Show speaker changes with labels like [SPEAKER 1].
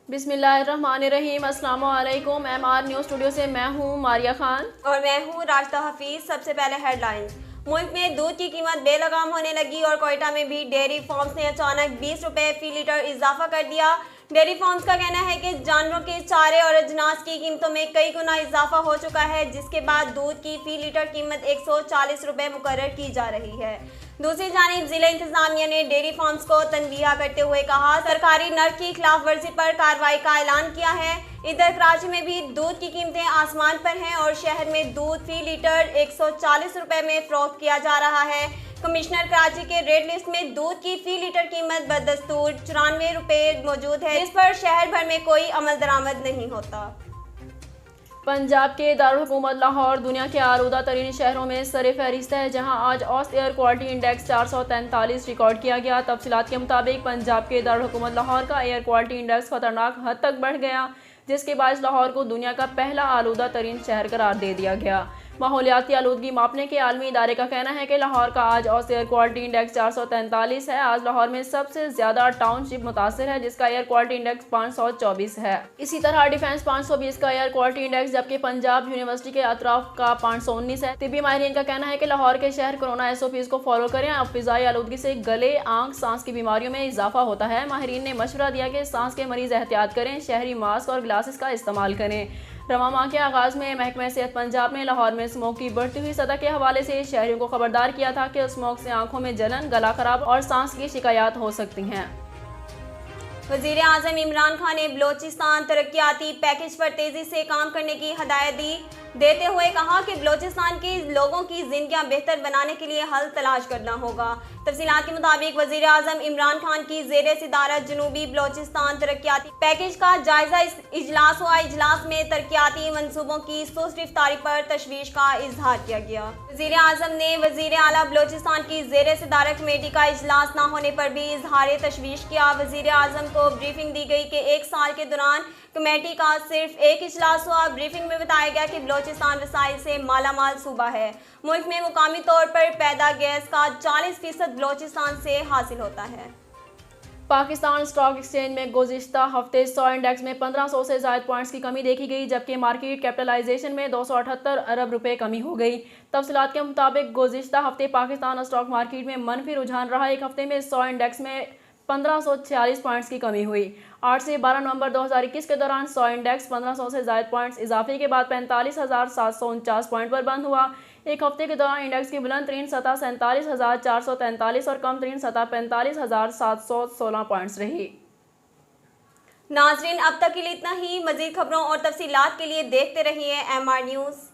[SPEAKER 1] बिस्मिल्लाहिर्रहमानिर्रहीम। अस्सलाम वालेकुम। MR न्यूज़ स्टूडियो से मैं हूँ मारिया खान
[SPEAKER 2] और मैं हूँ रास्ता हफीज। सबसे पहले हेडलाइंस। मुल्क में दूध की कीमत बेलगाम होने लगी और कोयटा में भी डेयरी फार्म्स ने अचानक 20 रुपए फी लीटर इजाफा कर दिया। डेयरी फार्म्स का कहना है कि जानवरों के चारे और अजनास की कीमतों में कई गुना इजाफा हो चुका है, जिसके बाद दूध की फी लीटर कीमत 140 रुपए मुकर्रर की जा रही है। दूसरी जानिब जिला इंतजामिया ने डेयरी फार्म्स को तनबीह करते हुए कहा, सरकारी नर्क की खिलाफ वर्जी पर कार्रवाई का ऐलान किया है। इधर कराची में भी दूध की कीमतें आसमान पर हैं और शहर में दूध फी लीटर 140 रुपए में फरोख्त किया जा रहा है। कमिश्नर कराची के रेट लिस्ट में दूध की फी लीटर कीमत बदस्तूर 94 रुपए मौजूद है, जिस पर शहर भर में कोई अमल दरामद नहीं होता।
[SPEAKER 1] पंजाब के दारुल हुकूमत लाहौर दुनिया के आलूदा तरीन शहरों में सरे फहरिस्त है, जहां आज औसत एयर क्वालिटी इंडेक्स 443 रिकॉर्ड किया गया। तफसीलात के मुताबिक पंजाब के दारुल हुकूमत लाहौर का एयर क्वालिटी इंडेक्स खतरनाक हद तक बढ़ गया, जिसके बायस लाहौर को दुनिया का पहला आलूदा तरीन शहर करार दे दिया गया। माहौलियाती आलूदगी मापने के आलमी इदारे का कहना है कि लाहौर का आज औसत एयर क्वालिटी इंडेक्स 443 है। आज लाहौर में सबसे ज़्यादा टाउनशिप मुतासर है, जिसका एयर क्वालिटी इंडेक्स 524 है। इसी तरह डिफेंस 520 का एयर क्वालिटी इंडेक्स, जबकि पंजाब यूनिवर्सिटी के अतराफ का 519 है। तिब्बी माहिरीन का कहना है कि लाहौर के शहर कोरोना SOPs को फॉलो करें। अब फिजाई आलूदगी से गले, आंख, सांस की बीमारियों में इजाफा होता है। माहिरीन ने मशवरा दिया कि सांस के मरीज एहतियात करें, शहरी मास्क और ग्लासेस का इस्तेमाल करें। रवां माह के आगाज़ में महकमा सेहत पंजाब ने लाहौर में स्मोक की बढ़ती हुई सतह के हवाले से शहरियों को खबरदार किया था कि स्मोक से आंखों में जलन, गला खराब और सांस की शिकायत हो सकती हैं।
[SPEAKER 2] वज़ीर आज़म इमरान खान ने बलोचिस्तान तरक्याती पैकेज पर तेजी से काम करने की हदायत देते हुए कहा कि बलोचिस्तान के लोगों की जिंदगियां बेहतर बनाने के लिए हल तलाश करना होगा। तफसीलात के मुताबिक वज़ीर आज़म इमरान खान की ज़ेरे सदारत जनूबी बलोचिस्तान तरक्याती पैकेज का जायजा इजलास हुआ। इजलास में तरक्याती मंसूबों की सुस्त रफ्तारी पर तशवीश का इजहार किया गया। वज़ीर आज़म ने वज़ीर आला बलोचिस्तान की ज़ेरे सदारत कमेटी का इजलास न होने पर भी इजहार तशवीश किया। वज़ीर आज़म को ब्रीफिंग दी गई कि एक साल के दौरान कमेटी का सिर्फ एक इजलास हुआ। ब्रीफिंग में बताया गया कि बलोचिस्तान वसाइल से मालामाल सूबा है। मुल्क में मुकामी तौर पर पैदा गैस का 40% बलोचिस्तान से हासिल होता है।
[SPEAKER 1] पाकिस्तान स्टॉक एक्सचेंज में गुज़िश्ता हफ्ते 100 इंडेक्स में 1500 से ज़ायद पॉइंट्स की कमी देखी गई, जबकि मार्केट कैपिटलाइजेशन में 278 अरब रुपए कमी हो गई। तफसीलात के मुताबिक गुज़िश्ता हफ्ते पाकिस्तान स्टॉक मार्केट में मनफी रुझान रहा। एक हफ्ते में 100 इंडेक्स में 1546 पॉइंट्स की कमी हुई। 8 से 12 नवंबर 2021 के दौरान 100 इंडेक्स 1500 से ज़ायद पॉइंट्स इजाफे के बाद 45,749 पॉइंट पर बंद हुआ। एक हफ्ते के दौरान इंडेक्स की बुलंद तरीन सतह 47,443 और कम तरीन सतह 45,716 पॉइंट्स रही।
[SPEAKER 2] नाजरीन, अब तक के लिए इतना ही। मजीद खबरों और तफसीलात के लिए देखते रहिए MR न्यूज़।